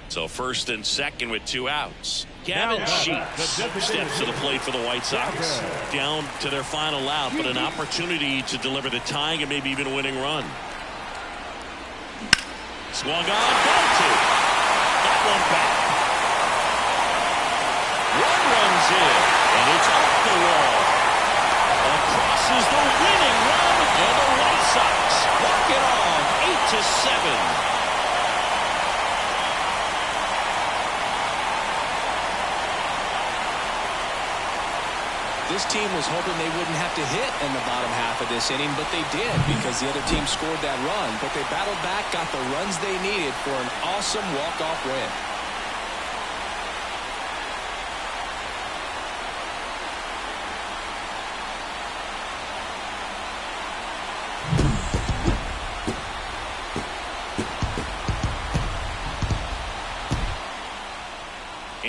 So first and second with 2 outs. Gavin Sheets steps to the plate for the White Sox. Down to their final out, but an opportunity to deliver the tying and maybe even a winning run. Swung on, ball 2. That one back. One runs in, and it's off the wall. Across is the winning run, and the White Sox walk it off 8-7. This team was hoping they wouldn't have to hit in the bottom half of this inning, but they did because the other team scored that run. But they battled back, got the runs they needed for an awesome walk-off win.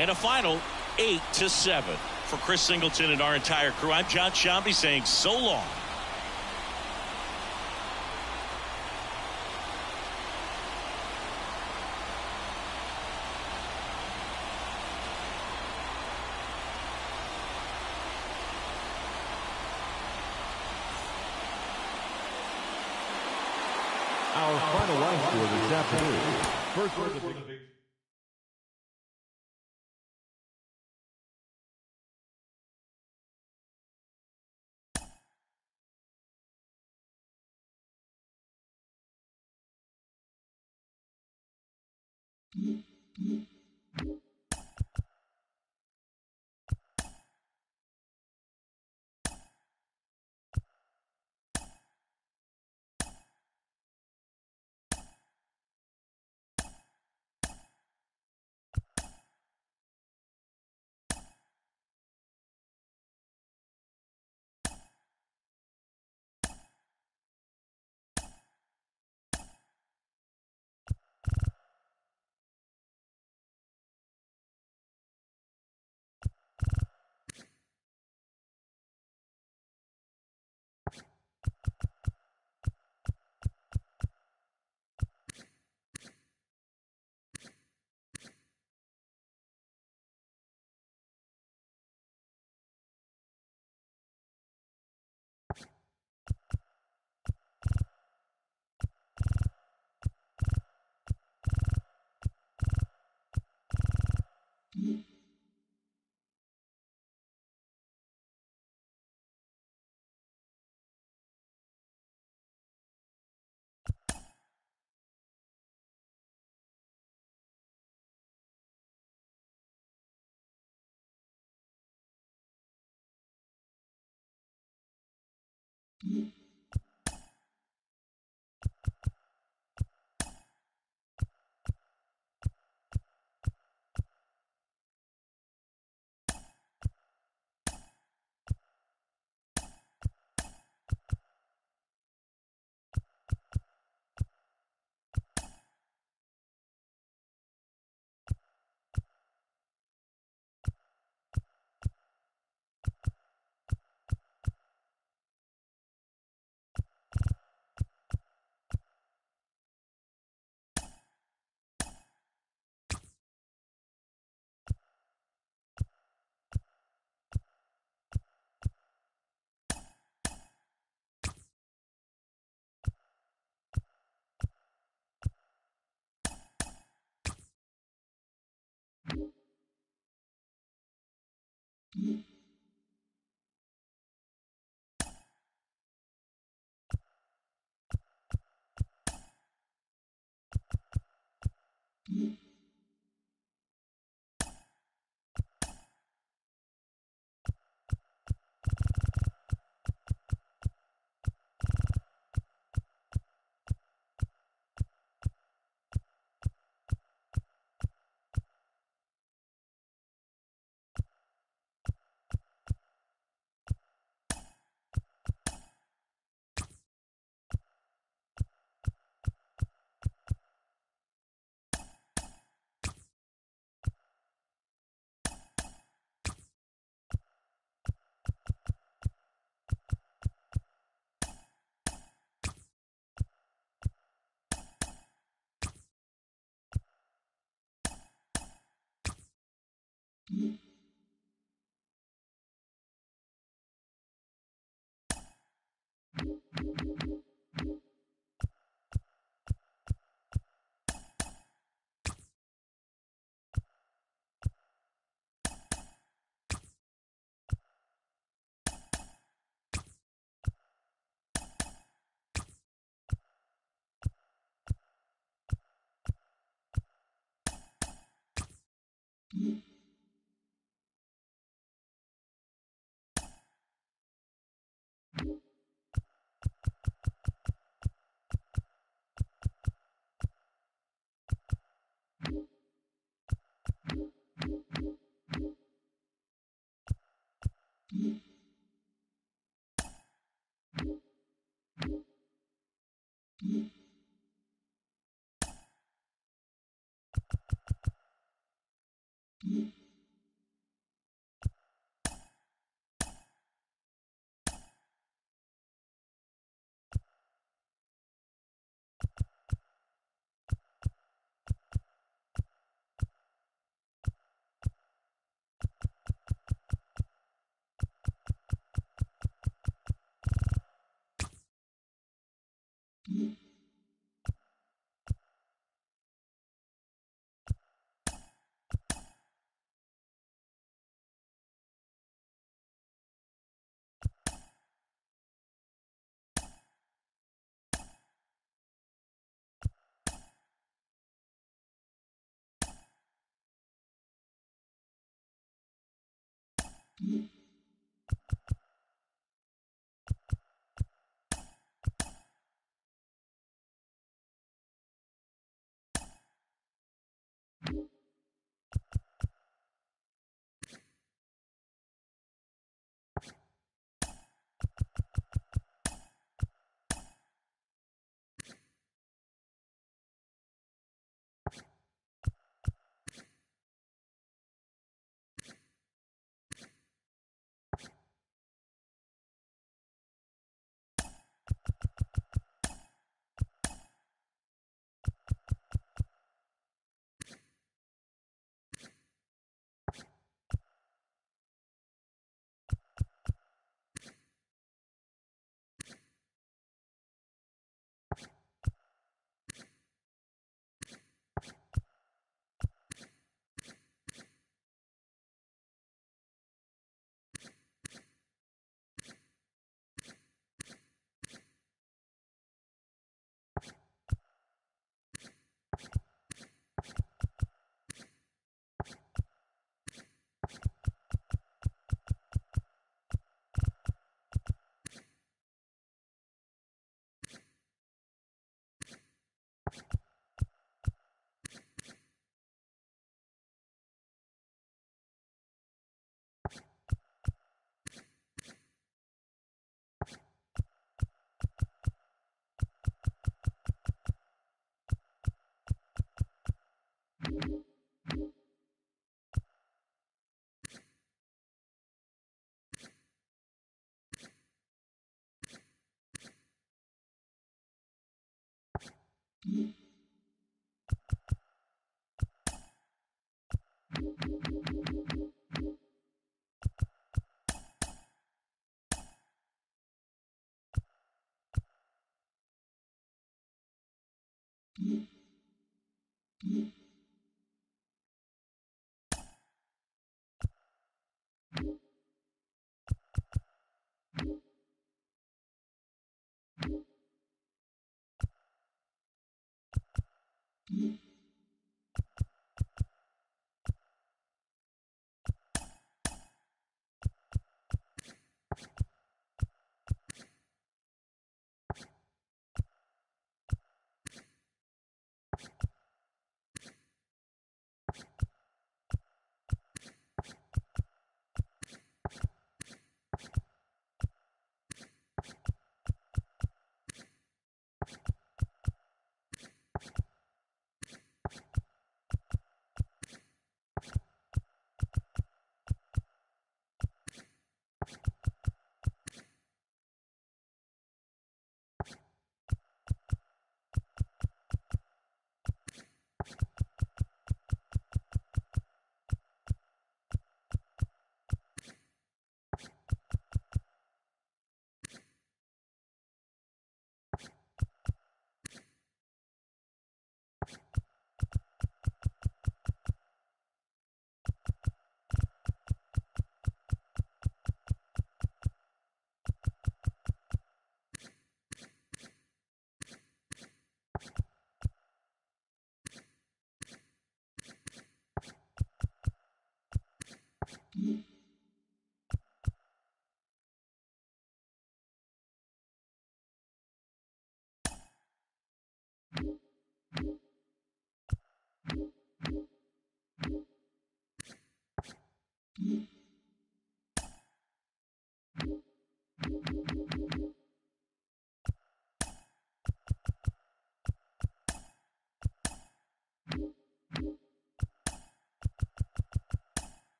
And a final 8-7. For Chris Singleton and our entire crew, I'm John Shambi saying so long. Our final line score this afternoon. First for the big.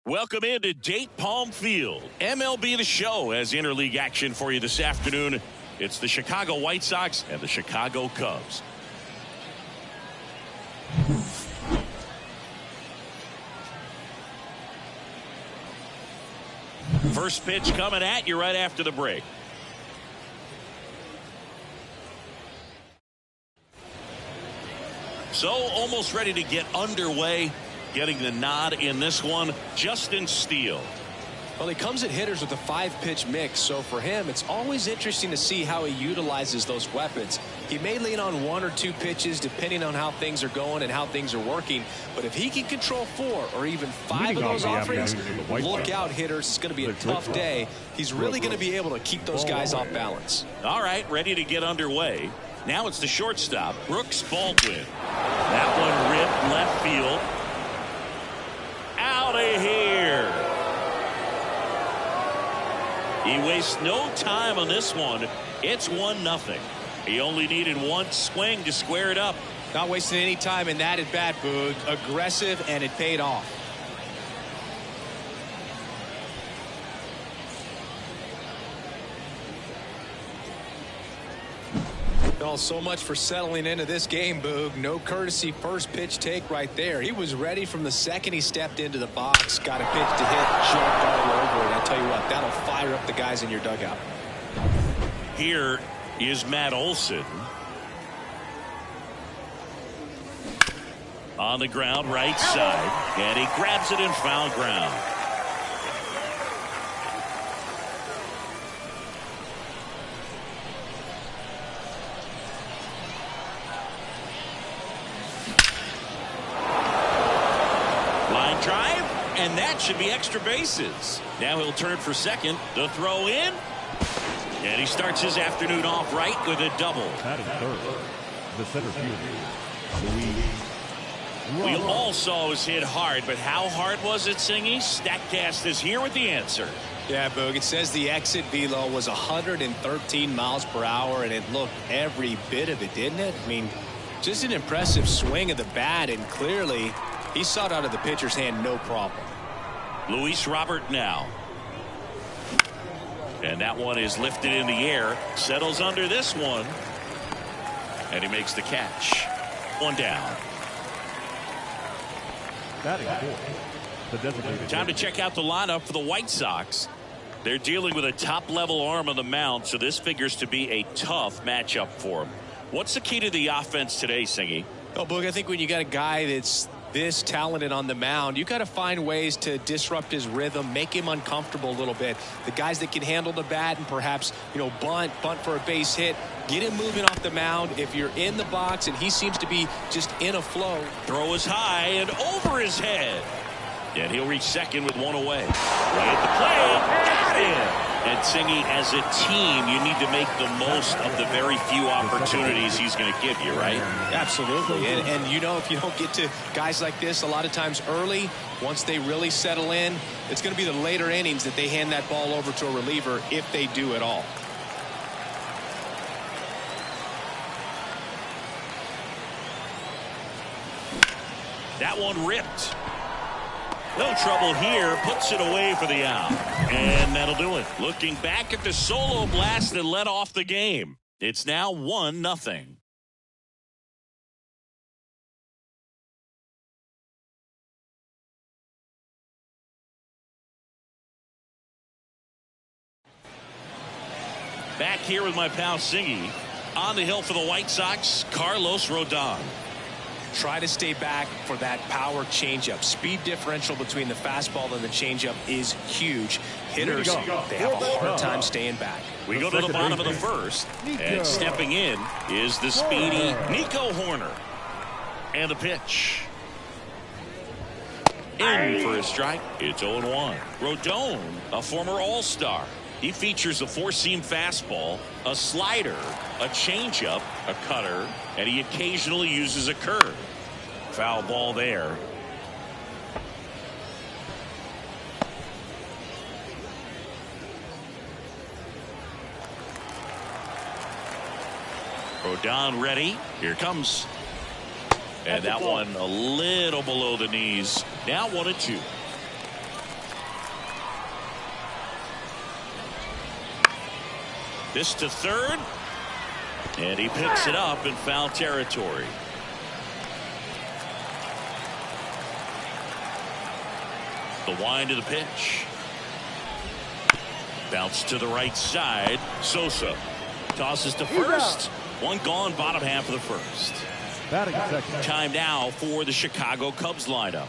Welcome into Date Palm Field. MLB The Show has interleague action for you this afternoon. It's the Chicago White Sox and the Chicago Cubs. First pitch coming at you right after the break. So almost ready to get underway. Getting the nod in this one, Justin Steele. Well, he comes at hitters with a 5-pitch mix, so for him, it's always interesting to see how he utilizes those weapons. He may lean on 1 or 2 pitches depending on how things are going and how things are working, but if he can control 4 or even 5 of those offerings, look out, hitters. It's going to be a tough day. He's really going to be able to keep those guys off balance. All right, ready to get underway. Now it's the shortstop, Brooks Baldwin. That one ripped left field. Out of here. He wastes no time on this one. It's 1-0. He only needed one swing to square it up. Not wasting any time in that at bat, Boog. Aggressive, and it paid off. Oh, so much for settling into this game, Boog. No courtesy first pitch take right there. He was ready from the second he stepped into the box. Got a pitch to hit, jumped all over it. I tell you what, that'll fire up the guys in your dugout. Here is Matt Olson. On the ground, right side. And he grabs it in foul ground. And that should be extra bases. Now he'll turn for second. The throw in. And he starts his afternoon off right with a double. Batting third, the center fielder, We all saw his hit hard, but how hard was it, Singy? StatCast is here with the answer. Yeah, Boog, it says the exit velo was 113 miles per hour, and it looked every bit of it, didn't it? I mean, just an impressive swing of the bat, and clearly he saw it out of the pitcher's hand no problem. Luis Robert now. And that one is lifted in the air. Settles under this one. And he makes the catch. One down. batting fourth, the designated. Time to check out the lineup for the White Sox. They're dealing with a top-level arm on the mound, so this figures to be a tough matchup for them. What's the key to the offense today, Singy? Oh, Boog, I think when you got a guy that's this talented on the mound, you got to find ways to disrupt his rhythm, make him uncomfortable a little bit. The guys that can handle the bat and perhaps, bunt for a base hit, get him moving off the mound. If you're in the box and he seems to be just in a flow. Throw is high and over his head. And he'll reach second with one away. Right at the plate. Got him. And Singy, as a team, you need to make the most of the very few opportunities he's going to give you, right? Absolutely. And if you don't get to guys like this a lot of times early, once they really settle in, it's going to be the later innings that they hand that ball over to a reliever, if they do at all. That one ripped. No trouble here, puts it away for the out. And that'll do it. Looking back at the solo blast that led off the game. It's now 1-0. Back here with my pal Singy. On the hill for the White Sox, Carlos Rodon. Try to stay back for that power changeup. Speed differential between the fastball and the changeup is huge. Hitters, they have a hard time staying back. We go to the bottom of the first. And stepping in is the speedy Nico Hoerner. And the pitch. In for a strike. It's 0-1. Rodon, a former All-Star. He features a four-seam fastball, a slider, a changeup, a cutter, and he occasionally uses a curve. Foul ball there. Rodon ready. Here comes. And that one a little below the knees. Now 1-2. This to third. And he picks it up in foul territory. The wind of the pitch. Bounce to the right side. Sosa tosses to first. One gone, bottom half of the first. Time now for the Chicago Cubs lineup.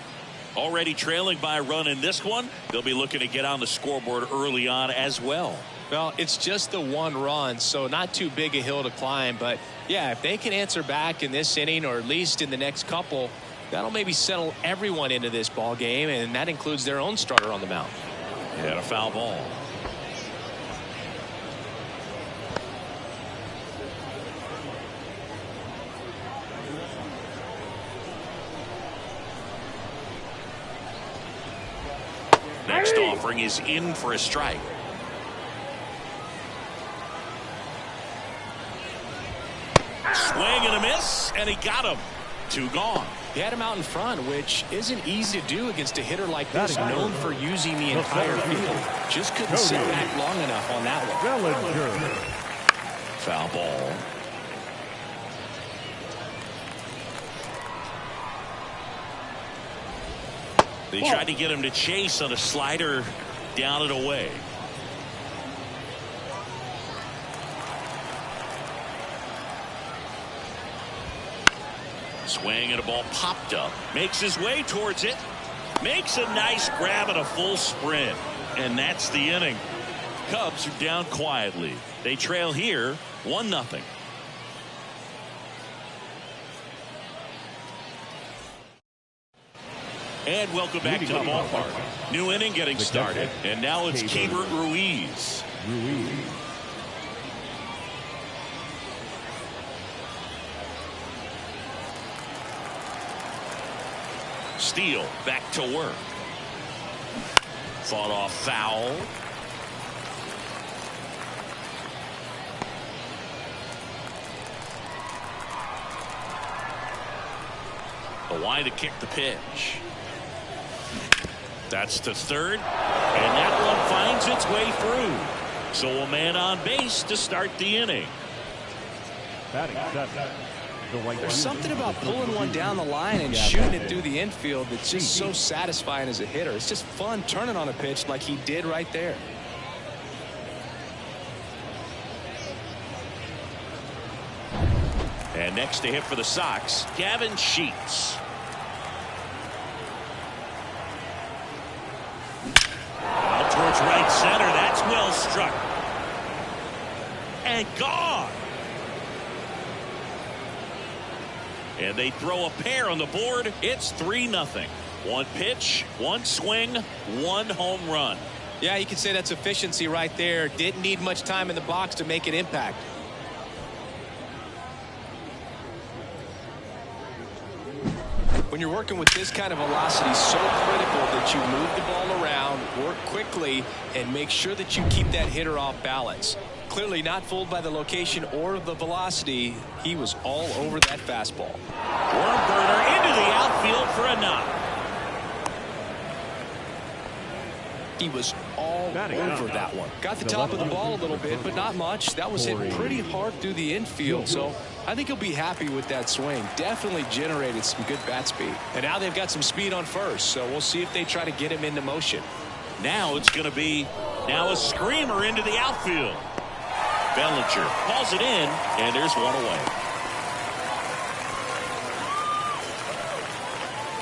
Already trailing by a run in this one. They'll be looking to get on the scoreboard early on as well. Well, it's just the one run, so not too big a hill to climb. But, yeah, if they can answer back in this inning or at least in the next couple, that'll maybe settle everyone into this ball game, and that includes their own starter on the mound. And a foul ball. Next offering is in for a strike. Swing and a miss, and he got him. 2 gone. He had him out in front, which isn't easy to do against a hitter like this, known for using the entire field. Just couldn't sit back long enough on that one. Foul ball. They tried to get him to chase on a slider down and away. Swing and a ball popped up. Makes his way towards it. Makes a nice grab and a full sprint. And that's the inning. Cubs are down quietly. They trail here 1-0. And welcome back to the ballpark. New inning getting started. And now it's Keibert Ruiz. Steele back to work. Fought off foul. The wide to kick the pitch. That's to third. And that one finds its way through. So a man on base to start the inning. There's something about pulling one down the line and shooting it through the infield that's just so satisfying as a hitter. It's just fun turning on a pitch like he did right there. And next to hit for the Sox, Gavin Sheets. Out towards right center. That's well struck. And gone. And they throw a pair on the board. It's 3-0. One pitch, one swing, one home run. Yeah, you can say that's efficiency right there. Didn't need much time in the box to make an impact. When you're working with this kind of velocity, so critical that you move the ball around, work quickly, and make sure that you keep that hitter off balance. Clearly not fooled by the location or the velocity. He was all over that fastball. Worm burner into the outfield for a knock. He was all over that one. Got the top of the ball a little bit, but not much. That was hit pretty hard through the infield, so I think he'll be happy with that swing. Definitely generated some good bat speed. And now they've got some speed on first, so we'll see if they try to get him into motion. Now it's going to be a screamer into the outfield. Bellinger calls it in, and there's one away.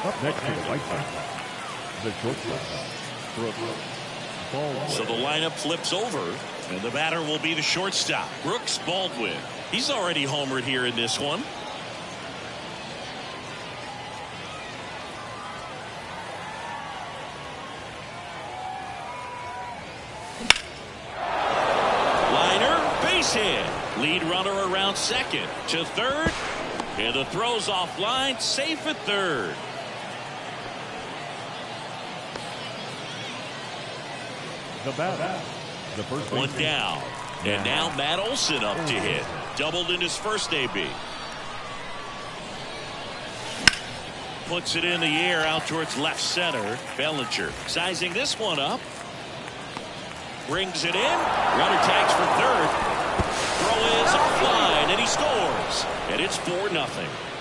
Up next to the White Sox, the shortstop, Brooks Baldwin. So the lineup flips over, and the batter will be the shortstop, Brooks Baldwin. He's already homered here in this one. Hit. Lead runner around second to third, and the throw's offline, safe at third. The batter, the first one down, and now Matt Olson up to hit. Doubled in his first AB. Puts it in the air out towards left center. Bellinger sizing this one up. Brings it in. Runner tags for third. throw is fine, and he scores. And it's 4-0.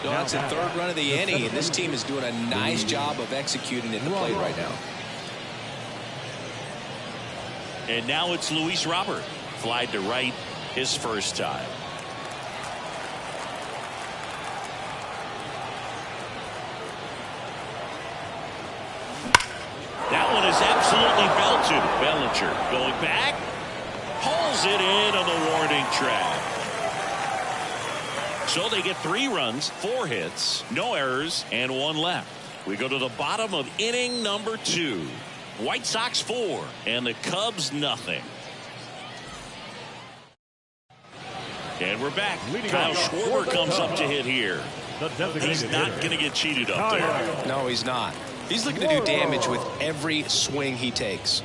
No, it's the third run of the inning, and this team is doing a nice job of executing at the plate right now. And now it's Luis Robert. Flied to right his first time. That one is absolutely belted. Bellinger going back. Pulls it in on the warning track. So they get 3 runs, 4 hits, no errors, and 1 left. We go to the bottom of inning number 2. White Sox 4 and the Cubs nothing. And we're back. Kyle Schwarber comes up to hit here. He's not going to get cheated up there. No, he's not. He's looking to do damage with every swing he takes.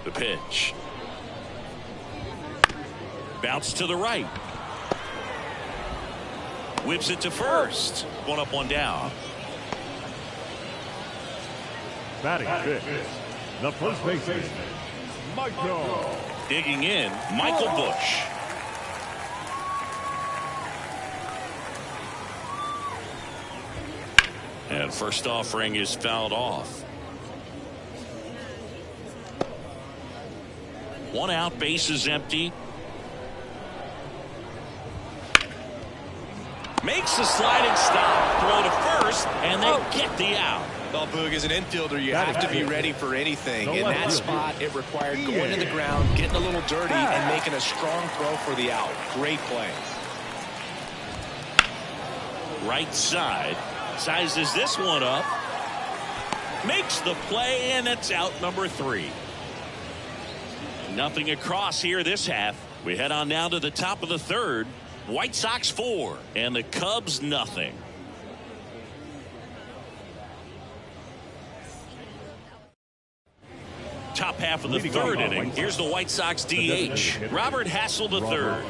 The pitch. Bounce to the right. Whips it to first. 1 up, 1 down. Batting fifth, the first baseman, Michael. Digging in, Michael Busch. And first offering is fouled off. 1 out, bases empty. Makes a sliding stop, throw to first, and they get the out. Well, Boog, as an infielder, you have to be ready for anything. In that spot, it required going to the ground, getting a little dirty, and making a strong throw for the out. Great play. Right side. Sizes this one up. Makes the play, and it's out number 3. Nothing across here this half. We head on down to the top of the 3rd. White Sox 4 and the Cubs nothing. Top half of the 3rd inning. Here's the White Sox DH, Robert Hassell III.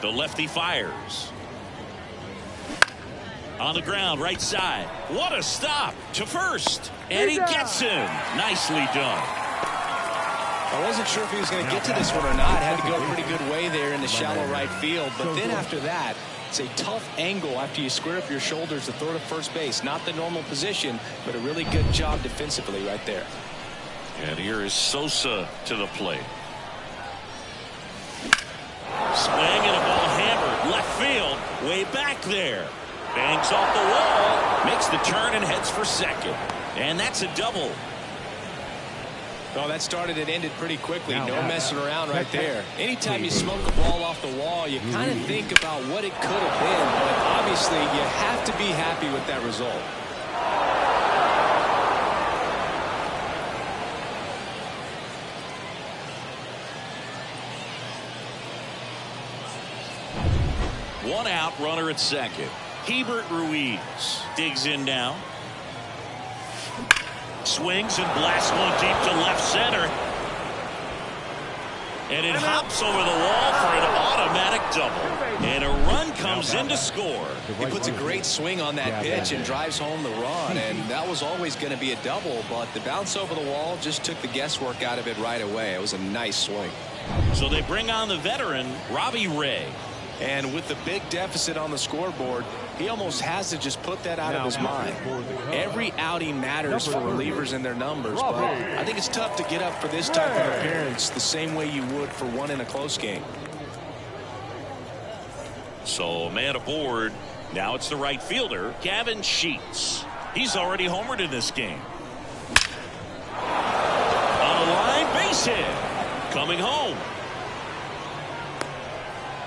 The lefty fires. On the ground, right side. What a stop to first. And he gets him. Nicely done. I wasn't sure if he was going to get to this one or not. Had to go a pretty good way there in the shallow right field. But then after that, it's a tough angle after you square up your shoulders to throw to first base. Not the normal position, but a really good job defensively right there. And here is Sosa to the plate. Swing and a ball hammered. Left field. Way back there. Bangs off the wall. Makes the turn and heads for second. And that's a double. Well, that started and ended pretty quickly. No messing around right there. Anytime you smoke a ball off the wall, you kind of think about what it could have been. But obviously, you have to be happy with that result. One out, runner at second. Hebert Ruiz digs in now. Swings and blasts one deep to left center. And it hops over the wall for an automatic double. And a run comes in to score. He puts a great swing on that pitch and drives home the run. And that was always going to be a double, but the bounce over the wall just took the guesswork out of it right away. It was a nice swing. So they bring on the veteran, Robbie Ray. And with the big deficit on the scoreboard, he almost has to just put that out of his mind. Every outing matters for relievers and their numbers, but I think it's tough to get up for this type of appearance the same way you would for one in a close game. So man aboard. Now it's the right fielder, Gavin Sheets. He's already homered in this game. On the line, base hit. Coming home.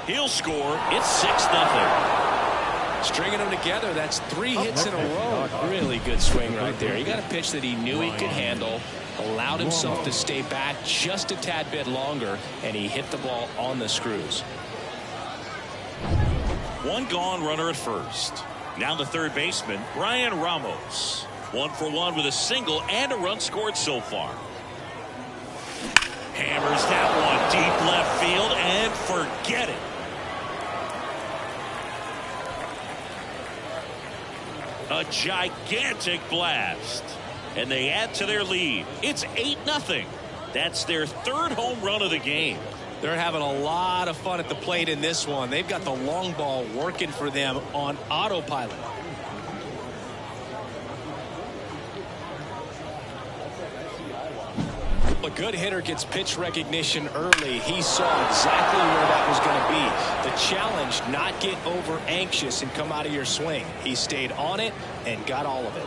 He'll score. It's 6-0. Stringing them together, that's 3 hits in a row. Really good swing right there. He got a pitch that he knew he could handle, allowed himself to stay back just a tad bit longer, and he hit the ball on the screws. One gone, runner at first. Now the third baseman, Brian Ramos. 1 for 1 with a single and a run scored so far. Hammers that one deep left field and forget it. A gigantic blast. And they add to their lead. It's 8-0. That's their third home run of the game. They're having a lot of fun at the plate in this one. They've got the long ball working for them on autopilot. A good hitter gets pitch recognition early. He saw exactly where that was going to be. The challenge, not get over anxious and come out of your swing. He stayed on it and got all of it.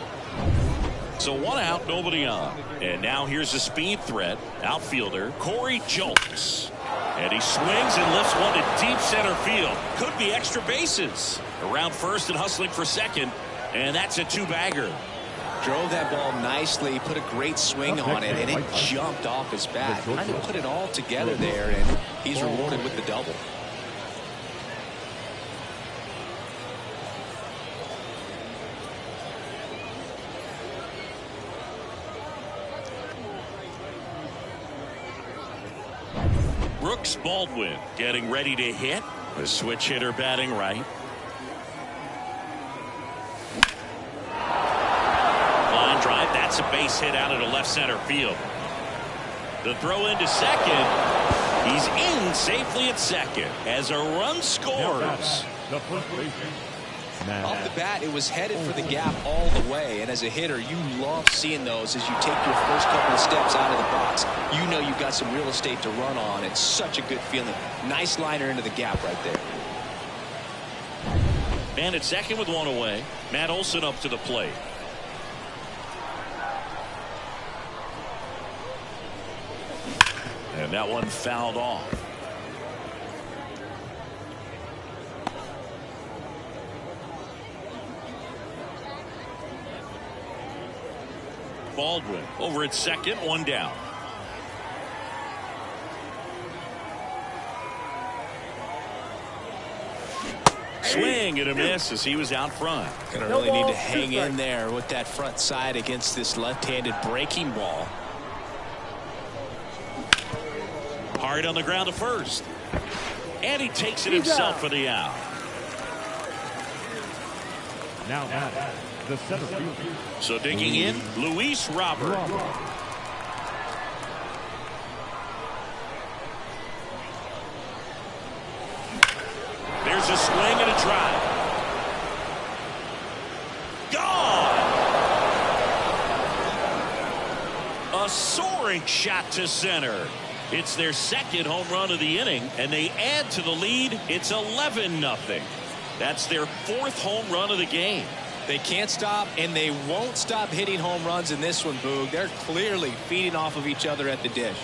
So 1 out, nobody on. And now here's a speed threat. Outfielder Corey Julks. And he swings and lifts one to deep center field. Could be extra bases. Around first and hustling for second. And that's a 2-bagger. Drove that ball nicely, put a great swing on it, and it jumped off his bat. Kind of put it all together there, and he's rewarded with the double. Brooks Baldwin getting ready to hit. The switch hitter batting right. Line drive. That's a base hit out into left center field. The throw into second. He's in safely at second as a run scores. Off the bat, it was headed for the gap all the way, and as a hitter, you love seeing those as you take your first couple of steps out of the box. You know you've got some real estate to run on. It's such a good feeling. Nice liner into the gap right there. Man at second with one away. Matt Olson up to the plate. And that one fouled off. Baldwin over at second, one down. Swing and a miss as he was out front. Gonna really need to hang in there with that front side against this left-handed breaking ball. Hard on the ground to first. And he takes it himself for the out. Now the center field. So digging in, Luis Robert. There's a swing and a drive. Gone! A soaring shot to center. It's their second home run of the inning, and they add to the lead. It's 11-0. That's their fourth home run of the game. They can't stop, and they won't stop hitting home runs in this one, Boog. They're clearly feeding off of each other at the dish.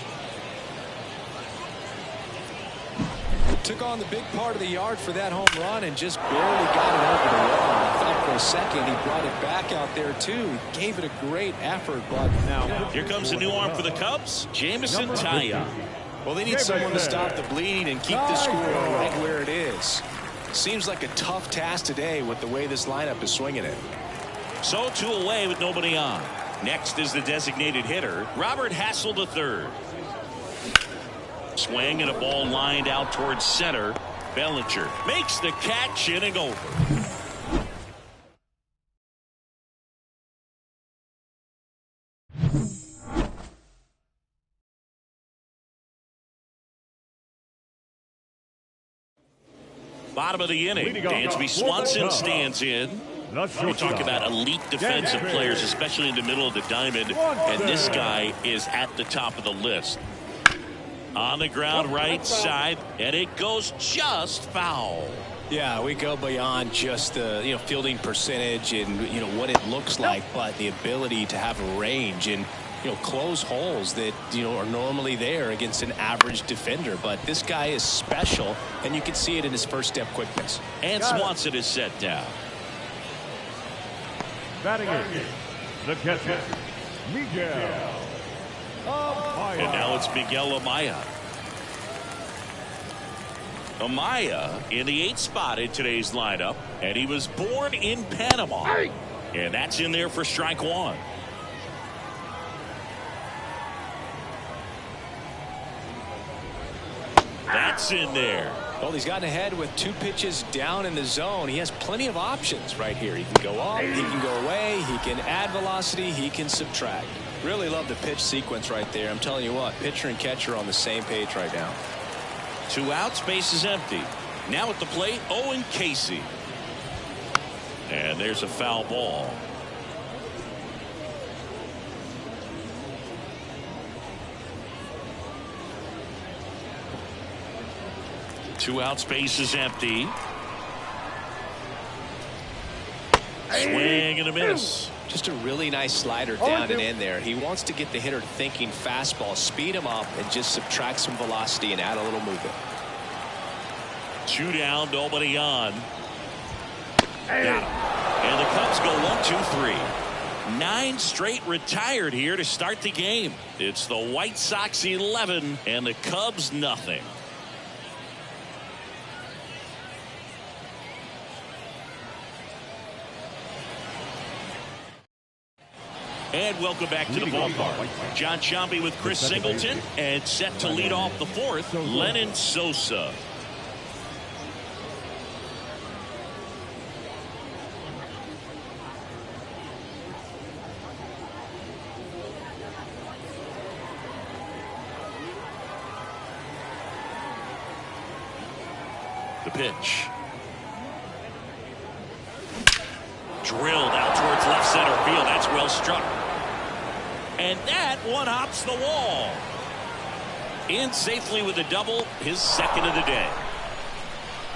Took on the big part of the yard for that home run and just barely got it over the wall. I thought for a second he brought it back out there, too. He gave it a great effort, but now here comes a new arm for the Cubs, Jameson Taillon. Well, they need someone to stop the bleeding and keep the score right where it is. Seems like a tough task today with the way this lineup is swinging it. So 2 away with nobody on. Next is the designated hitter, Robert Hassel III. Swing and a ball lined out towards center. Bellinger makes the catch, inning over. Bottom of the inning, Dansby Swanson stands in. We talk about elite defensive players, especially in the middle of the diamond, and this guy is at the top of the list. On the ground right side, and it goes just foul. Yeah, we go beyond just the fielding percentage and what it looks like, but the ability to have range and close holes that are normally there against an average defender. But this guy is special, and you can see it in his first step quickness. And Swanson is set down. Batting in, the catcher, Miguel Amaya. And now it's Miguel Amaya. Amaya in the 8th spot in today's lineup, and he was born in Panama. And that's in there for strike one. That's in there. Well, he's gotten ahead with 2 pitches down in the zone. He has plenty of options right here. He can go up, he can go away, he can add velocity, he can subtract. Really love the pitch sequence right there. I'm telling you what, pitcher and catcher are on the same page right now. 2 outs, base is empty. Now at the plate, Owen Casey. And there's a foul ball. Two outs, base is empty. Swing and a miss. Just a really nice slider down and in there. He wants to get the hitter thinking fastball, speed him up, and just subtract some velocity and add a little movement. 2 down, nobody on. Got him. And the Cubs go 1-2-3. 9 straight retired here to start the game. It's the White Sox 11 and the Cubs nothing. And welcome back to the ballpark. John Sciambi with Chris Singleton, and set to lead off the 4th, Lenyn Sosa. The pitch. Drilled out towards left center field. That's well struck. And that one hops the wall. In safely with a double, his 2nd of the day.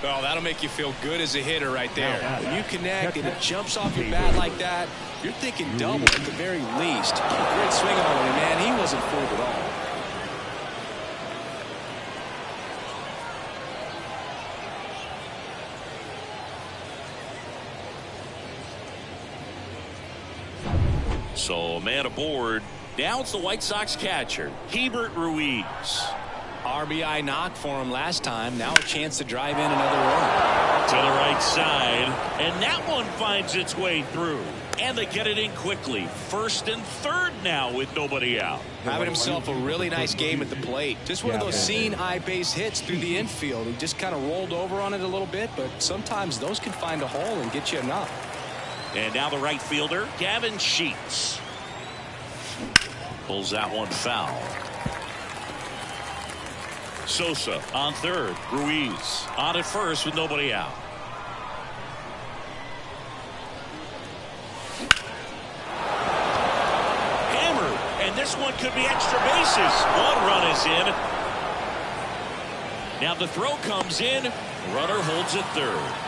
Well, that'll make you feel good as a hitter right there. When you connect and it jumps off your bat like that, you're thinking double at the very least. Great swing on him, man. He wasn't fooled at all. So, man aboard. Now it's the White Sox catcher, Keibert Ruiz. RBI knock for him last time. Now a chance to drive in another run. To the right side. And that one finds its way through. And they get it in quickly. 1st and 3rd now with nobody out. Having himself a really nice game at the plate. Just one of those seeing eye base hits through the infield. He just kind of rolled over on it a little bit, but sometimes those can find a hole and get you enough. And now the right fielder, Gavin Sheets. Pulls that one foul. Sosa on 3rd. Ruiz on at 1st with nobody out. Hammered. And this one could be extra bases. 1 run is in. Now the throw comes in. Runner holds at 3rd.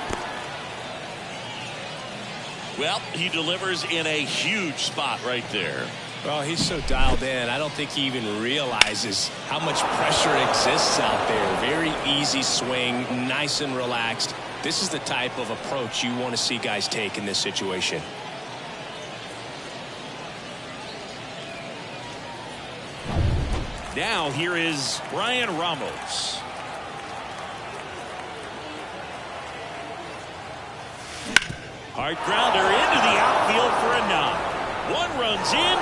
Well, he delivers in a huge spot right there. Well, he's so dialed in. I don't think he even realizes how much pressure exists out there. Very easy swing, nice and relaxed. This is the type of approach you want to see guys take in this situation. Now here is Brian Ramos. Hard grounder into the outfield for a knock. 1 runs in.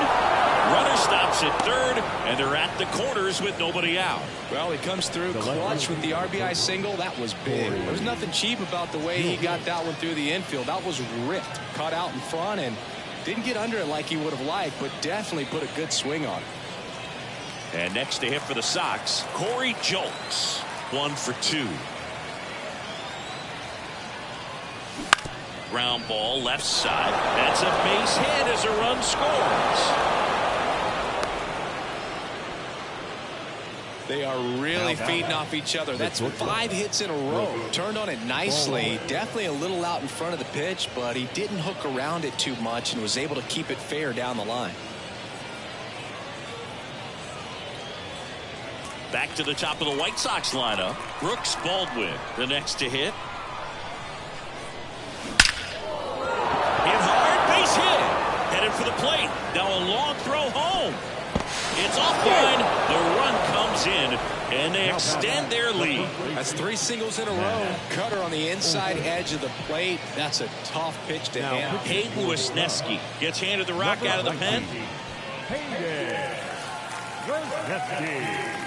Runner stops at 3rd, and they're at the corners with nobody out. Well, he comes through clutch with the RBI single. That was big. There was nothing cheap about the way he got that one through the infield. That was ripped. Caught out in front and didn't get under it like he would have liked, but definitely put a good swing on it. And next to hit for the Sox, Corey Julks. 1 for 2. Ground ball left side. That's a base hit as a run scores. They are really feeding off each other. That's 5 hits in a row. Turned on it nicely. Definitely a little out in front of the pitch, but he didn't hook around it too much and was able to keep it fair down the line. Back to the top of the White Sox lineup. Brooks Baldwin, the next to hit. Hit hard, base hit. Headed for the plate. Now a long throw home. It's offline. The run comes in, and they extend their lead. That's 3 singles in a row. Cutter on the inside edge of the plate. That's a tough pitch to handle. Hayden Wesneski gets handed the rock out of the pen. Hayden Wesneski.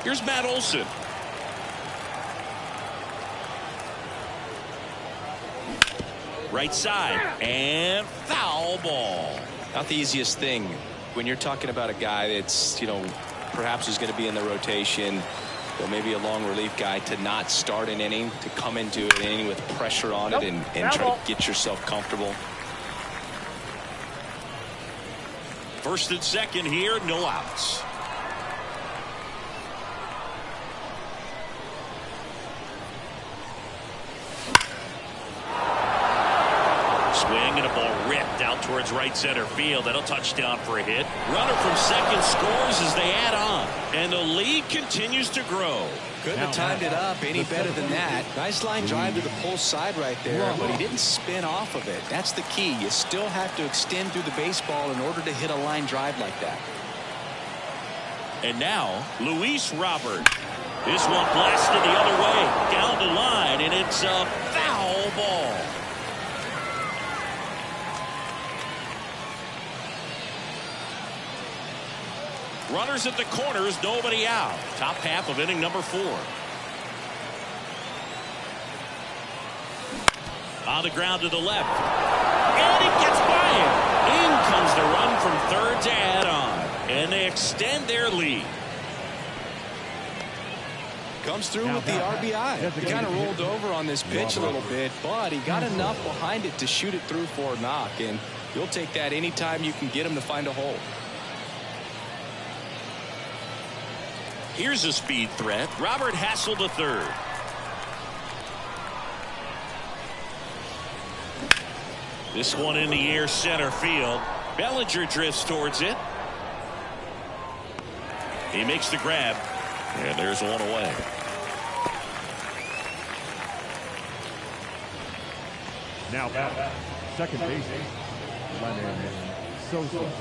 Here's Matt Olson. Right side, and foul ball. Not the easiest thing when you're talking about a guy that's, perhaps is going to be in the rotation, or maybe a long relief guy, to not start an inning, to come into an inning with pressure on it and try to get yourself comfortable. First and second here, no outs. Swing and a ball ripped out towards right center field. That'll touchdown for a hit. Runner from second scores as they add on. And the lead continues to grow. Couldn't have timed it up any better than that. Nice line drive to the pull side right there, but he didn't spin off of it. That's the key. You still have to extend through the baseball in order to hit a line drive like that. And now, Luis Robert. This one blasted the other way. Down the line, and it's a foul ball. Runners at the corners, nobody out. Top half of inning number 4. On the ground to the left. And it gets by him. In comes the run from third to add on. And they extend their lead. Comes through with the RBI. He kind of rolled over on this pitch a little bit, but he got enough behind it to shoot it through for a knock. And you'll take that anytime you can get him to find a hole. Here's a speed threat. Robert Hassel III. This one in the air center field. Bellinger drifts towards it. He makes the grab. And there's one away. Now back, second baseman, Lenyn Sosa.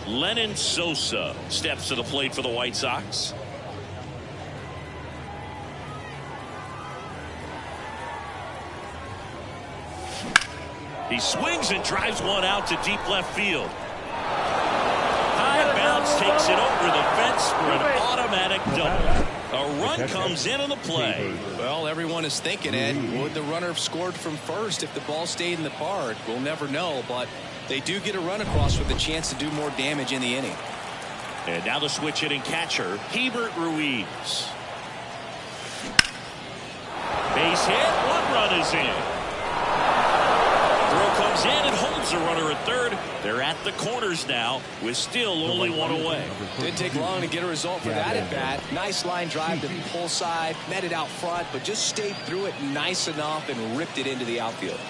Lenyn Sosa steps to the plate for the White Sox. He swings and drives one out to deep left field. High bounce takes it over the fence for an automatic double. A run comes in on the play. Well, everyone is thinking it. Would the runner have scored from first if the ball stayed in the park? We'll never know, but they do get a run across with a chance to do more damage in the inning. And now the switch hitting catcher, Hebert Ruiz. Base hit, one run is in. Throw comes in and holds the runner at third. They're at the corners now with still only one away. Didn't take long to get a result for that at bat. Nice line drive to the pull side, met it out front, but just stayed through it nice enough and ripped it into the outfield.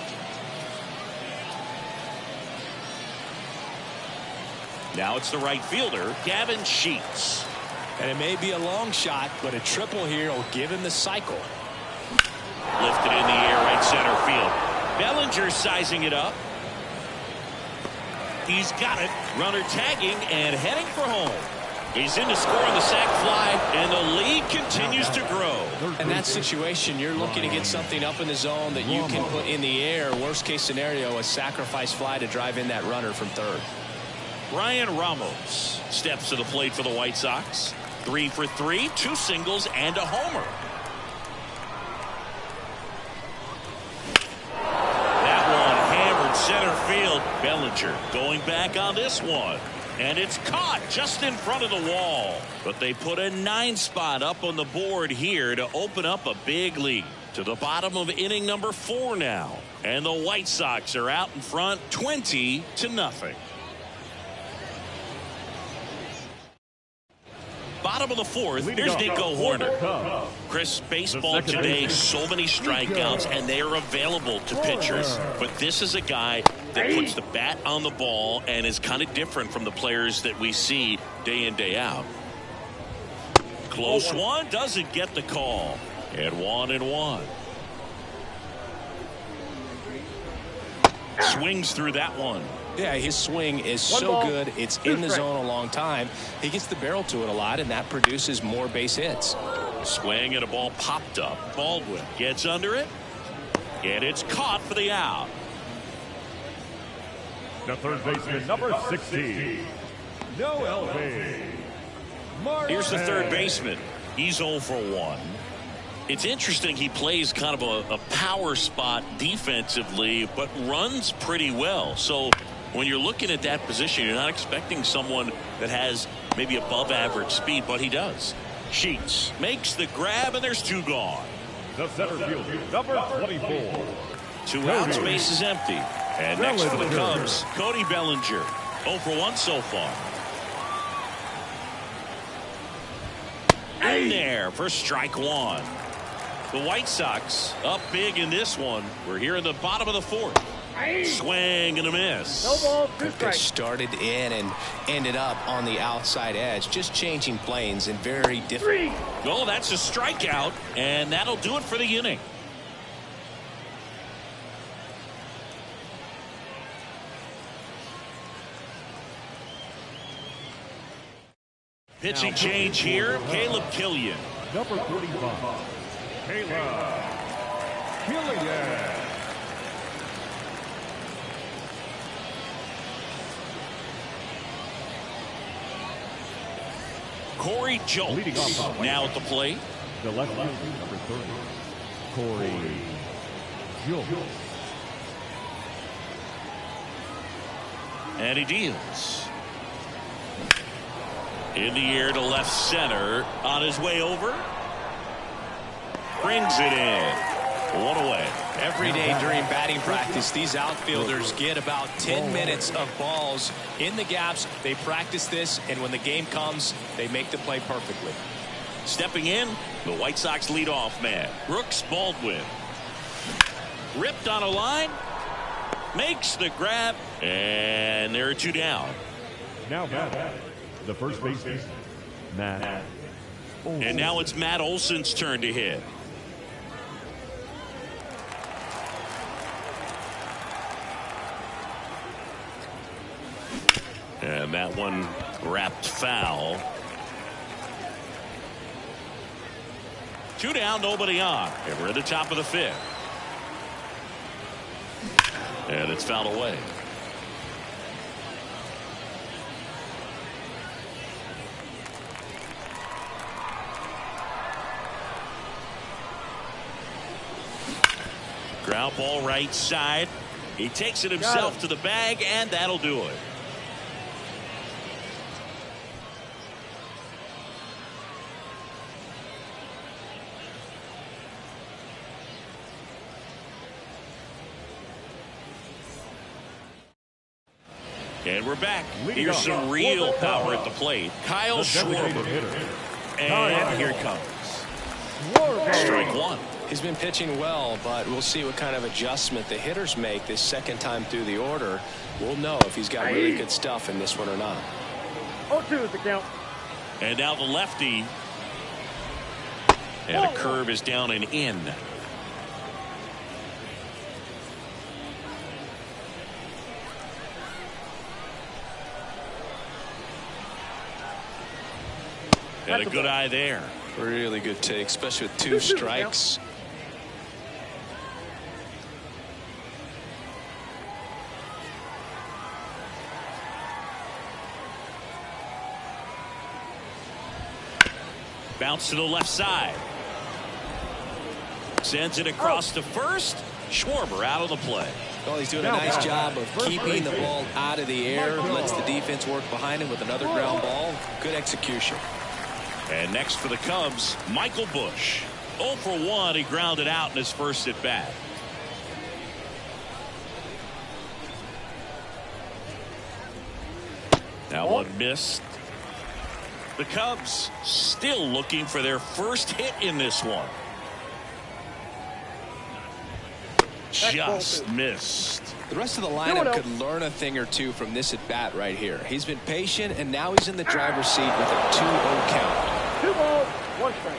Now it's the right fielder, Gavin Sheets. And it may be a long shot, but a triple here will give him the cycle. Lifted in the air, right center field. Bellinger sizing it up. He's got it. Runner tagging and heading for home. He's in to score on the sac fly, and the lead continues to grow. In that situation, you're looking to get something up in the zone that you can put in the air. Worst case scenario, a sacrifice fly to drive in that runner from third. Brian Ramos steps to the plate for the White Sox. 3 for 3, 2 singles and a homer. That one hammered center field. Bellinger going back on this one. And it's caught just in front of the wall. But they put a 9 spot up on the board here to open up a big lead. To the bottom of inning number 4 now. And the White Sox are out in front 20-0. Bottom of the 4th, here's Nico Hoerner. Chris, baseball today, so many strikeouts, and they are available to pitchers. But this is a guy that puts the bat on the ball and is kind of different from the players that we see day in, day out. Close one, doesn't get the call. And 1-1. Swings through that one. Yeah, his swing is so good. It's in the zone a long time. He gets the barrel to it a lot, and that produces more base hits. Swing and a ball popped up. Baldwin gets under it, and it's caught for the out. The third baseman, number 16, Noel Elvay. Here's the third baseman. He's 0 for 1. It's interesting, he plays kind of a power spot defensively, but runs pretty well. So when you're looking at that position, you're not expecting someone that has maybe above average speed, but he does. Sheets makes the grab, and there's 2 gone. The center fielder, number 24. 2 outs, base is empty. And next for the Cubs, Cody Bellinger. 0 for 1 so far. In there for strike 1. The White Sox up big in this one. We're here in the bottom of the 4th. Swing and a miss. No ball, 2 They strikes. started in and ended up on the outside edge, just changing planes and very different. Oh, that's a strikeout, and that'll do it for the inning. Pitching change here, Caleb Killian. Number 45. Caleb Killian. Corey Leading Jolts off, now at the plate. The left fielder, number 30. Corey Jolts. And he deals. In the air to left center. On his way over. Brings it in. 1 away. Every day during batting practice, these outfielders get about 10 minutes of balls in the gaps. They practice this, and when the game comes, they make the play perfectly. Stepping in, the White Sox leadoff man, Brooks Baldwin. Ripped on a line. Makes the grab. And there are 2 down. Now Matt, the first baseman, Matt. And now it's Matt Olson's turn to hit. And that one wrapped foul. 2 down, nobody on. And we're at the top of the 5th. And it's fouled away. Ground ball right side. He takes it himself to the bag, and that'll do it. And we're back. Here's some real power at the plate. Kyle Schwarber. And here it comes. Strike 1. He's been pitching well, but we'll see what kind of adjustment the hitters make this second time through the order. We'll know if he's got really good stuff in this one or not. 0-2 is the count. And now the lefty. And a curve is down and in. And a good eye there. Really good take, especially with 2 strikes. Bounce to the left side. Sends it across to first. Schwarber out of the play. Well, he's doing a nice job of keeping the ball out of the air. Lets the defense work behind him with another ground ball. Good execution. And next for the Cubs, Michael Busch. 0 for 1. He grounded out in his first at bat. Now one missed. The Cubs still looking for their first hit in this one. Just missed. The rest of the lineup could learn a thing or two from this at bat right here. He's been patient, and now he's in the driver's seat with a 2-0 count. 2 balls, 1 strike.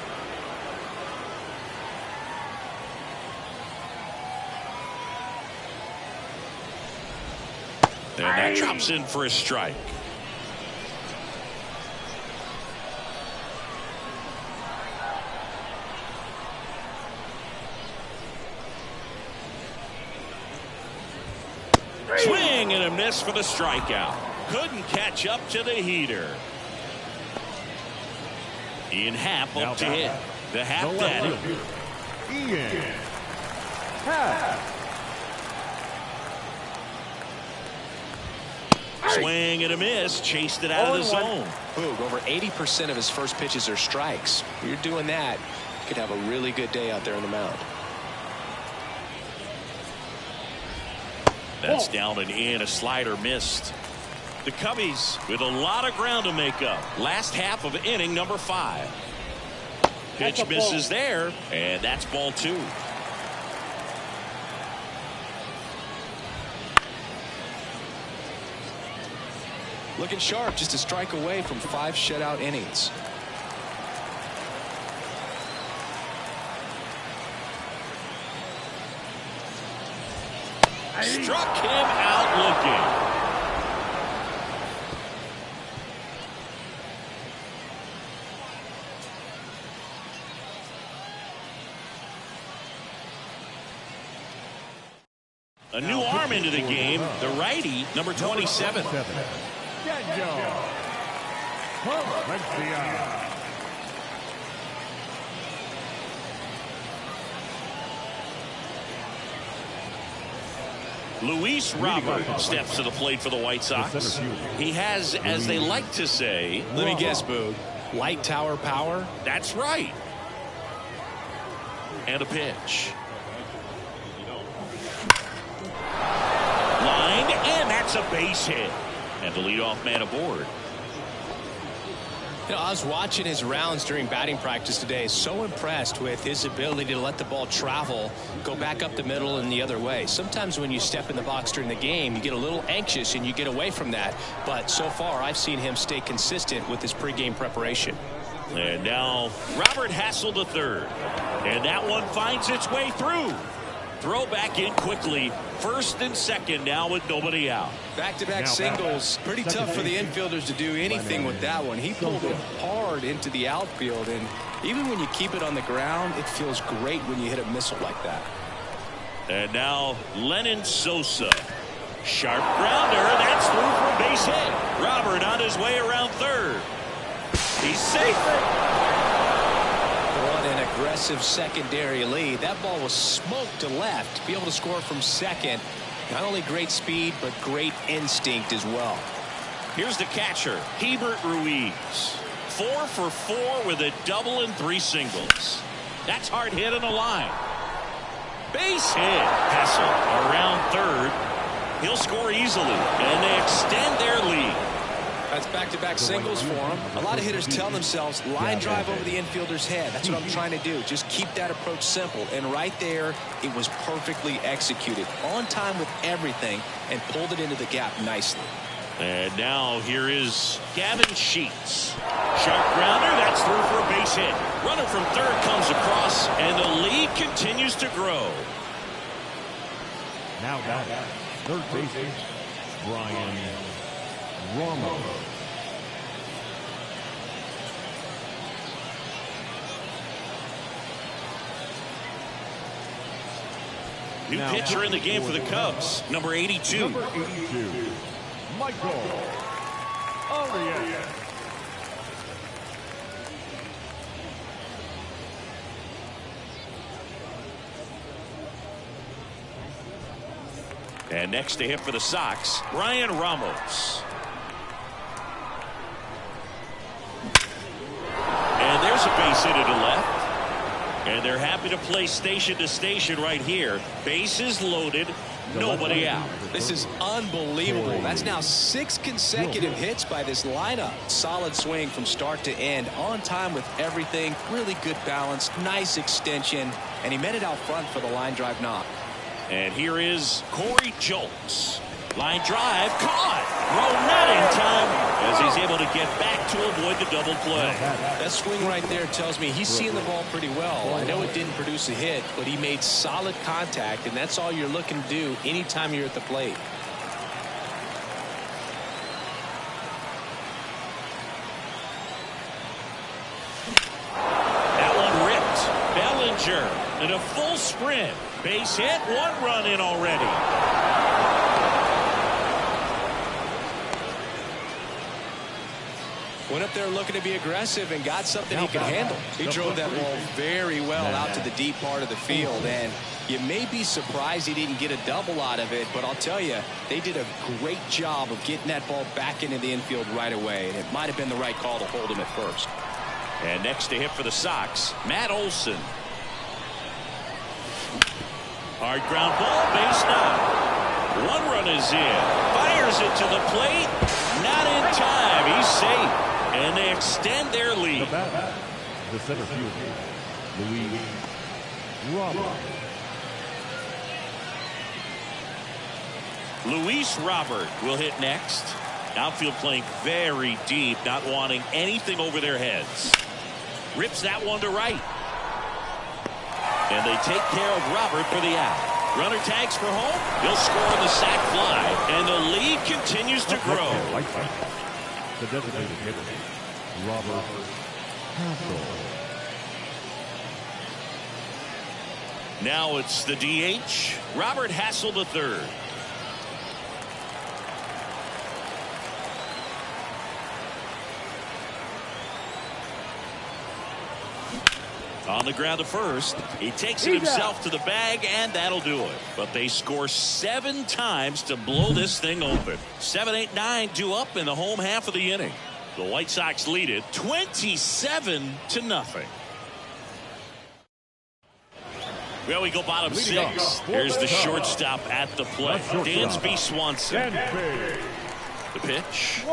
And that drops in for a strike. Swing and a miss for the strikeout. Couldn't catch up to the heater. Ian Happ Now up to hit. The Happ the left daddy. fielder, Ian Happ. Swing and a miss. Chased it out of the zone. Boog, over 80% of his first pitches are strikes. If you're doing that, you could have a really good day out there on the mound. That's down and in. A slider missed. The Cubbies with a lot of ground to make up. Last half of inning number 5. Pitch misses there, and that's ball 2. Looking sharp, just a strike away from 5 shutout innings. Struck him out looking. A new arm into the game, the righty, number 27. Daniel Valencia. Luis Robert steps to the plate for the White Sox. He has, as they like to say, Let me guess, Boog. Light tower power? that's right. And a pitch. Line, and that's a base hit. And the leadoff man aboard. You know, I was watching his rounds during batting practice today. So impressed with his ability to let the ball travel, go back up the middle and the other way. Sometimes when you step in the box during the game, you get a little anxious and you get away from that. But so far, I've seen him stay consistent with his pregame preparation. And now Robert Hassel to third. And that one finds its way through. Throw back in quickly. First and second now with nobody out. Back-to-back singles. Pretty tough for the infielders to do anything with that one. He pulled it hard into the outfield, and even when you keep it on the ground, it feels great when you hit a missile like that. And now Lenyn Sosa. Sharp grounder. That's through for a base hit. Robert on his way around third. He's safe. What an aggressive secondary lead. That ball was smoked to left. To be able to score from second, not only great speed, but great instinct as well. Here's the catcher, Hebert Ruiz. 4 for 4 with a double and 3 singles. That's hard hit on the line. Base hit. Hassel around third. He'll score easily, and they extend their lead. That's back-to-back singles for him. A lot of hitters tell themselves, line drive over the infielder's head. That's what I'm trying to do. Just keep that approach simple. And right there, it was perfectly executed. On time with everything, and pulled it into the gap nicely. And now here is Gavin Sheets. Sharp grounder. That's through for a base hit. Runner from third comes across, and the lead continues to grow. Now batting, third baseman, Brian Ramos. New pitcher in the game for the Cubs, number 82. Number 82, Michael Arias. And next to him for the Sox, Brian Ramos. And there's a base hit to the left. And they're happy to play station to station right here. Bases loaded, nobody out. This is unbelievable. That's now 6 consecutive hits by this lineup. Solid swing from start to end. On time with everything. Really good balance. Nice extension. And he met it out front for the line drive knock. And here is Corey Julks. Line drive caught. Thrown not in time as he's able to get back to avoid the double play. That swing right there tells me he's seeing the ball pretty well. I know it didn't produce a hit, but he made solid contact, and that's all you're looking to do anytime you're at the plate. That one ripped. Bellinger in a full sprint. Base hit. 1 run in already. Went up there looking to be aggressive and got something he could handle. He drove that ball very well out to the deep part of the field, and you may be surprised he didn't get a double out of it, but I'll tell you, they did a great job of getting that ball back into the infield right away, and it might have been the right call to hold him at first. And next to hit for the Sox, Matt Olson. Hard ground ball, base knock. One run is in. Fires it to the plate. Not in time. He's safe. And they extend their lead. The batter, the center fielder, Luis Robert. Luis Robert will hit next. Outfield playing very deep, not wanting anything over their heads. Rips that one to right. And they take care of Robert for the out. Runner tags for home. He'll score on the sac fly. And the lead continues to grow. The designated hitter, Robert Hassel. Now it's the DH, Robert Hassel III. On the ground to first. He takes it himself to the bag, and that'll do it. But they score 7 times to blow this thing open. 7, 8, 9 due up in the home half of the inning. The White Sox lead it 27-0. Well, we go bottom 6. Here's the shortstop at the plate, Dansby Swanson. The pitch.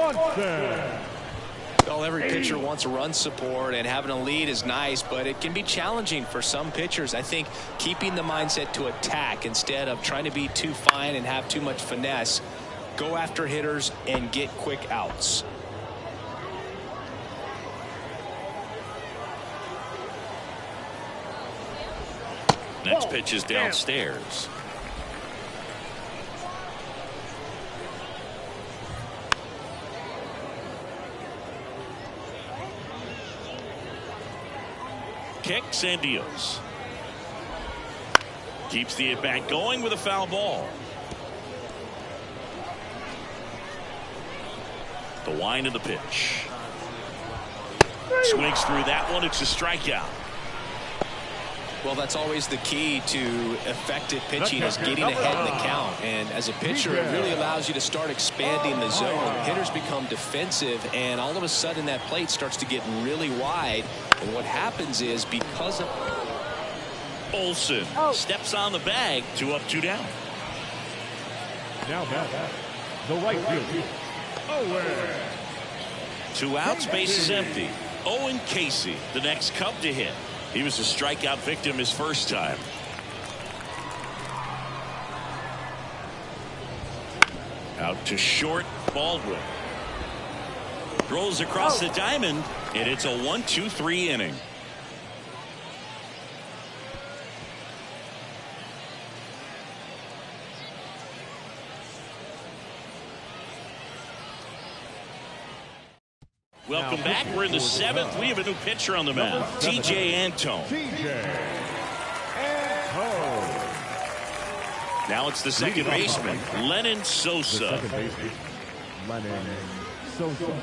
Well, every pitcher wants run support, and having a lead is nice, but it can be challenging for some pitchers. I think keeping the mindset to attack instead of trying to be too fine and have too much finesse. Go after hitters and get quick outs. Next pitch is downstairs. Kicks and deals. Keeps the at-bat going with a foul ball. The wind of the pitch. Swings through that one. It's a strikeout. Well, that's always the key to effective pitching, is getting ahead in the count. And as a pitcher, it really allows you to start expanding the zone. Hitters become defensive, and all of a sudden that plate starts to get really wide. And what happens is, because of Olson steps on the bag, 2 up, 2 down. Now back, the right fielder, Owen. 2 outs, base is empty. Owen Casey, the next Cub to hit. He was a strikeout victim his first time. Out to short, Baldwin. Throws across the diamond, and it's a 1-2-3 inning. Welcome back. We're in the 7th. We have a new pitcher on the mound, TJ Antone. Now it's the second baseman, Lenyn Sosa. Lenyn Sosa.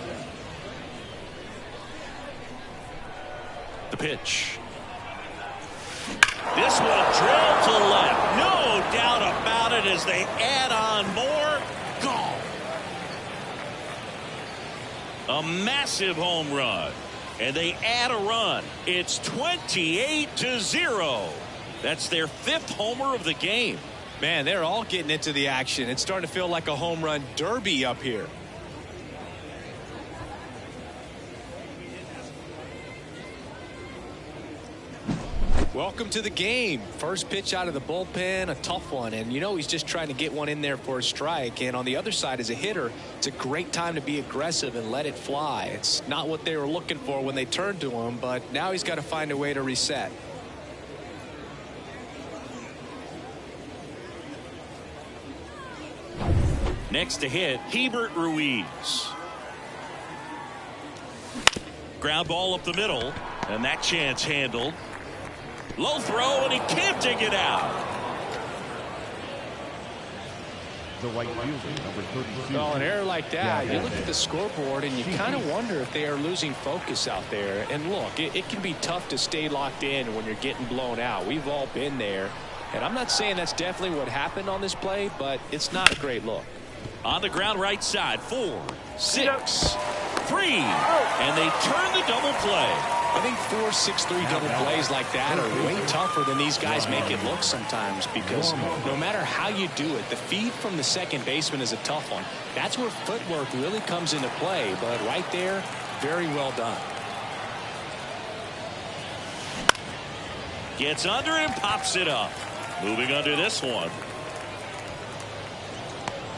The pitch. This one drilled to left. No doubt about it as they add on more. Gone. A massive home run. And they add a run. It's 28-0. That's their 5th homer of the game. Man, they're all getting into the action. It's starting to feel like a home run derby up here. Welcome to the game. First pitch out of the bullpen, a tough one. And you know he's just trying to get one in there for a strike. And on the other side, as a hitter, it's a great time to be aggressive and let it fly. It's not what they were looking for when they turned to him, but now he's got to find a way to reset. Next to hit, Hebert Ruiz. Ground ball up the middle, and that chance handled. Low throw, and he can't dig it out. The right fielder, number 32. Well, an error like that, you look at the scoreboard and you kind of wonder if they are losing focus out there. And look, it can be tough to stay locked in when you're getting blown out. We've all been there. And I'm not saying that's definitely what happened on this play, but it's not a great look. On the ground right side, 4, 6, 3, and they turn the double play. I think 4, 6, 3 double plays like that are way tougher than these guys make it look sometimes, because no matter how you do it, the feed from the second baseman is a tough one. That's where footwork really comes into play, but right there, very well done. Gets under and pops it up. Moving under this one.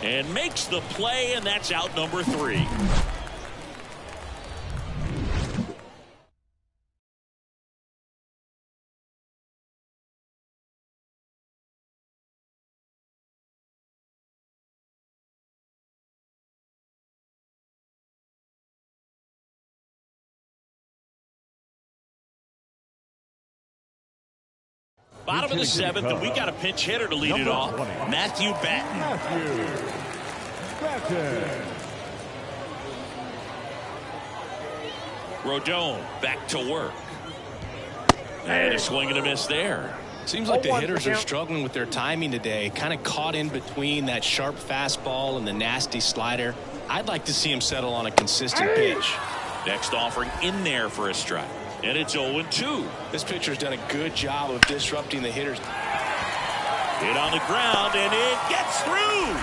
And makes the play, and that's out number 3. Bottom of the 7th, and we got a pinch hitter to lead it off. Matthew Batten. Rodon back to work. And a swing and a miss there. Seems like the hitters are struggling with their timing today. Kind of caught in between that sharp fastball and the nasty slider. I'd like to see him settle on a consistent pitch. Next offering in there for a strike. And it's 0-2. This pitcher's done a good job of disrupting the hitters. Hit on the ground, and it gets through.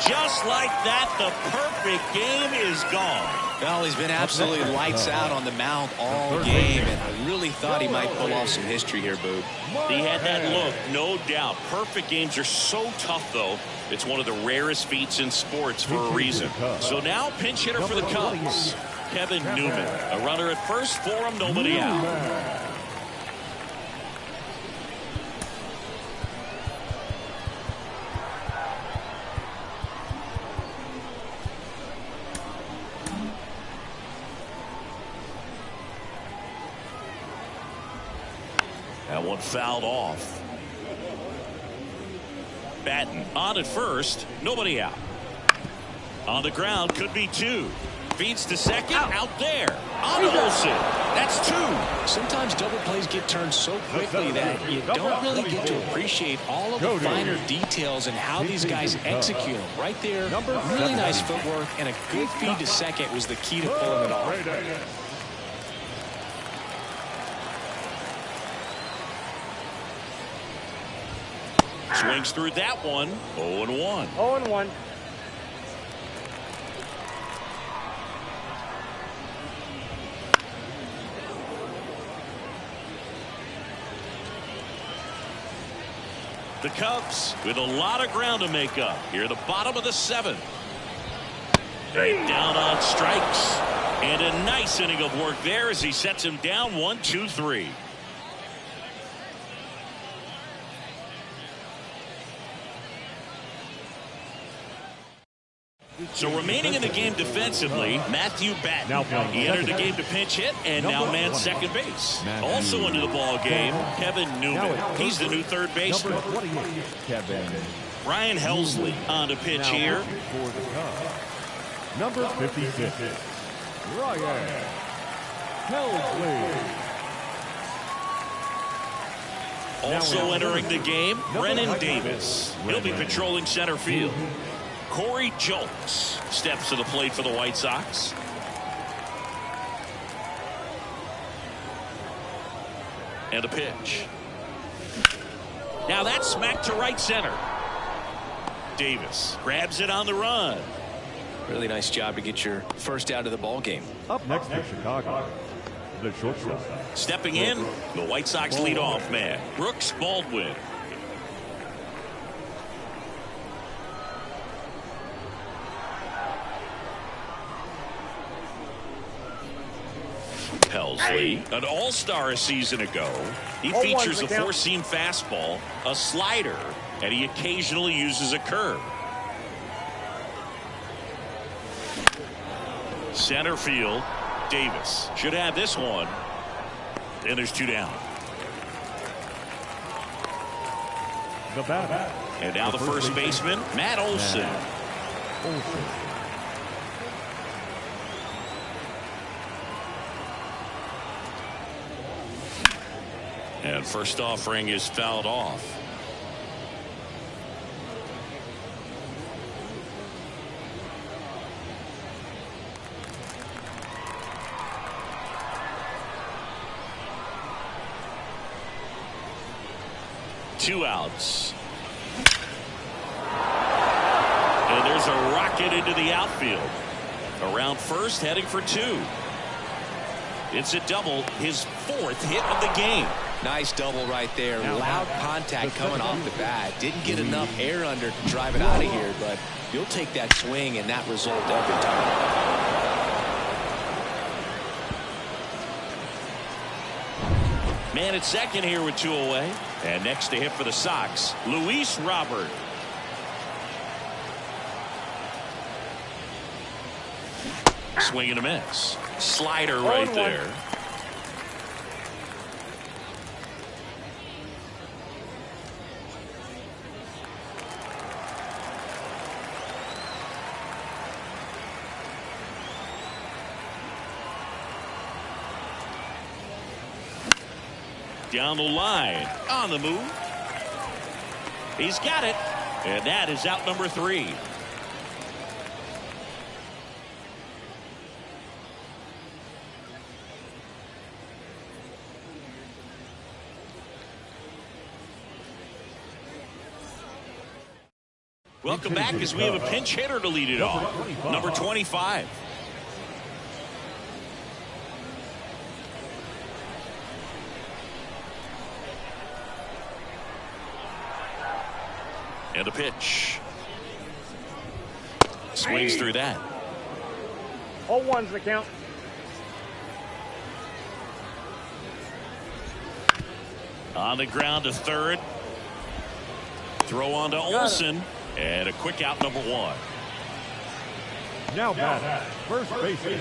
Just like that, the perfect game is gone. Well, he's been absolutely lights out on the mound all game, and I really thought he might pull off some history here, Boog. He had that look, no doubt. Perfect games are so tough, though. It's one of the rarest feats in sports for a reason. So now, pinch hitter for the Cubs, Kevin Newman. A runner at first for him, nobody out. That one fouled off. Batten on at first, nobody out. On the ground, could be 2. Feeds to second, out there. On to Olsen. That's 2. Sometimes double plays get turned so quickly that you don't really get to appreciate all of the finer details and how these guys execute them. Right there, really nice footwork, and a good feed to second was the key to pulling it off. Swings through that one. 0-1. 0-1. The Cubs with a lot of ground to make up here at the bottom of the 7th. Right down on strikes. And a nice inning of work there as he sets him down 1-2-3. So remaining in the game defensively, Matthew Batten. He entered the game to pinch hit and now man second base. Also into the ball game, Kevin Newman. He's the new third baseman. Ryan Helsley on to pitch here. For the Cubs, number 56, Ryan Helsley. Also entering the game, Brennan Davis. He'll be patrolling center field. Corey Julks steps to the plate for the White Sox. And a pitch. Now that's smacked to right center. Davis grabs it on the run. Really nice job to get your first out of the ball game. Up next for Chicago, the shortstop. Stepping in, the White Sox leadoff man, Brooks Baldwin. Helsley, an all-star a season ago. He features a four-seam fastball, a slider, and he occasionally uses a curve. Center field, Davis should have this one. And there's 2 down. The batter. And now the first baseman, Matt Olson. Olsen. And first offering is fouled off. Two outs. And there's a rocket into the outfield. Around first, heading for two. It's a double, his fourth hit of the game. Nice double right there. Loud contact coming off the bat. Didn't get enough air under to drive it out of here, but you'll take that swing and that result every time. Man at second here with two away. And next to hit for the Sox, Luis Robert. Swing and a miss. Slider right there. Down the line, on the move. He's got it, and that is out number 3. Welcome back as we have a pinch hitter to lead it off. Number 25. And a pitch. Swings through that. 0-1's the count. On the ground to third. Throw on to Olsen. And a quick out, number 1. Now batting, first baseman,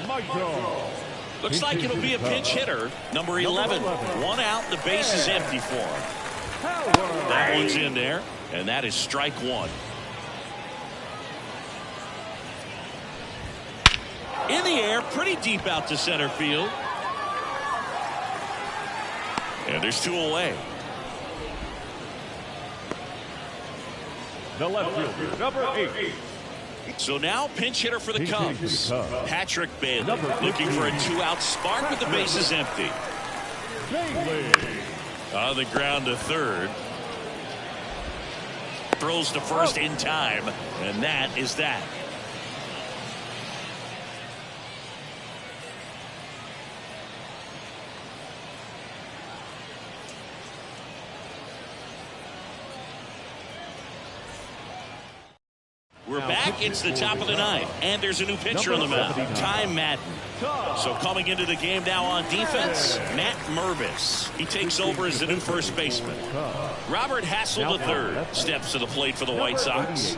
Michael. Looks like it'll be a pinch hitter. Number 11. 1 out, the base is empty for him. That one's in there, and that is strike 1. In the air, pretty deep out to center field. And there's 2 away. The left fielder, number 8. So now pinch hitter for the Cubs. Patrick Bailey looking for a 2-out spark with the bases empty. Bailey. On the ground to third. Throws to first in time, and that is that. We're back. It's the top of the 9th, and there's a new pitcher on the mound, Ty Madden. So coming into the game now on defense, Matt Mervis. He takes over as the new first baseman. Robert Hassel III steps to the plate for the White Sox.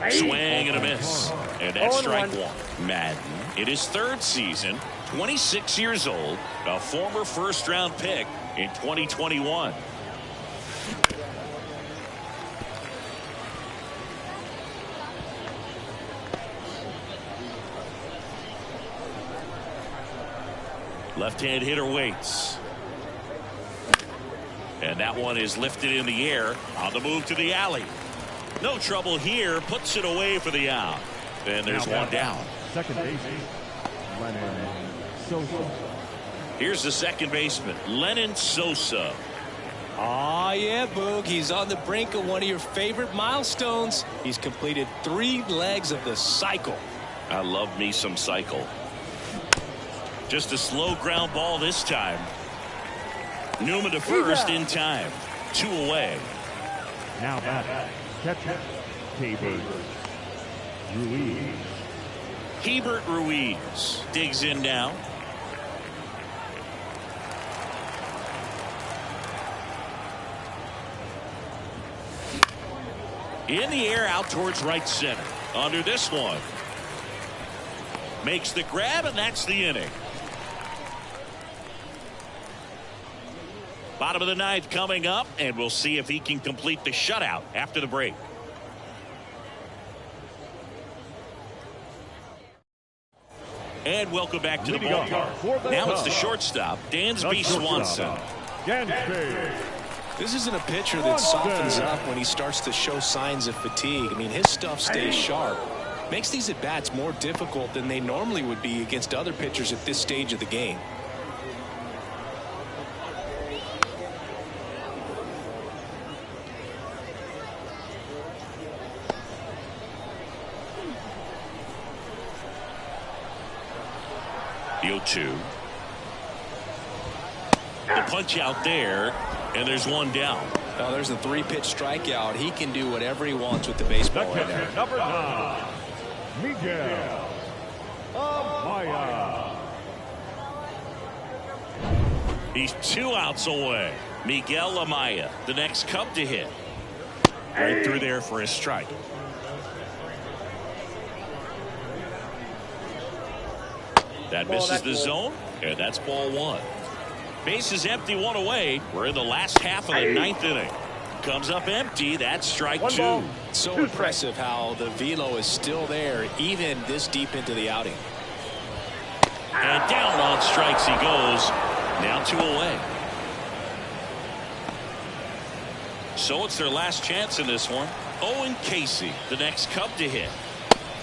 Swing and a miss, and that's strike 1. Madden, in his 3rd season, 26 years old, a former first-round pick in 2021. Left-hand hitter waits. And that one is lifted in the air on the move to the alley. No trouble here. Puts it away for the out. And there's one down. Second baseman, Lennon Sosa. Here's the second baseman, Lennon Sosa. Oh, yeah, Boog. He's on the brink of one of your favorite milestones. He's completed 3 legs of the cycle. I love me some cycle. Just a slow ground ball this time. Newman to first in time. 2 away. Now batting, catcher, Hebert Ruiz. Hebert Ruiz digs in now. In the air out towards right center. Under this one. Makes the grab, and that's the inning. Bottom of the 9th coming up, and we'll see if he can complete the shutout after the break. And welcome back to the Leading off for ballpark. the Now it's the Cubs, shortstop, Dansby the shortstop, Swanson. Dansby. This isn't a pitcher that softens up when he starts to show signs of fatigue. I mean, his stuff stays sharp. Makes these at-bats more difficult than they normally would be against other pitchers at this stage of the game. The 0-2. The punch out there, and there's one down. Oh, there's a 3-pitch strikeout. He can do whatever he wants with the baseball right now. Number 9, Miguel Amaya. He's 2 outs away. Miguel Amaya, the next Cub to hit. Right through there for a strike. That misses the zone, and that's ball 1. Base is empty, 1 away. We're in the last half of the 9th inning. Comes up empty. That's strike 2. So impressive how the velo is still there even this deep into the outing. And down on strikes he goes. Now 2 away. So it's their last chance in this one. Owen Casey, the next Cub to hit.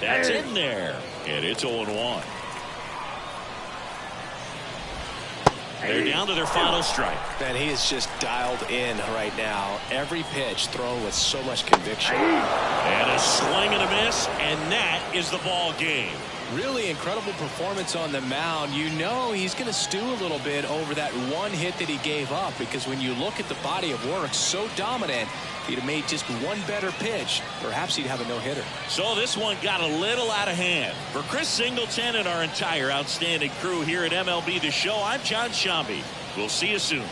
That's in there. And it's 0-1. They're down to their final strike. Man, he is just dialed in right now. Every pitch thrown with so much conviction. And a swing and a miss, and that is the ball game. Really incredible performance on the mound. You know he's going to stew a little bit over that one hit that he gave up, because when you look at the body of work, so dominant, if he'd have made just one better pitch, perhaps he'd have a no-hitter. So this one got a little out of hand. For Chris Singleton and our entire outstanding crew here at MLB The Show, I'm John Shambi. We'll see you soon.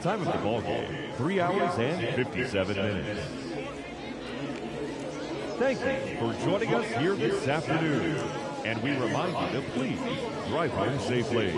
Time of the ball game, 3 hours and 57 minutes. Thank you for joining us here this afternoon. And we remind you to please drive home safely.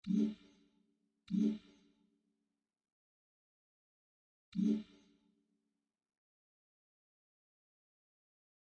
you.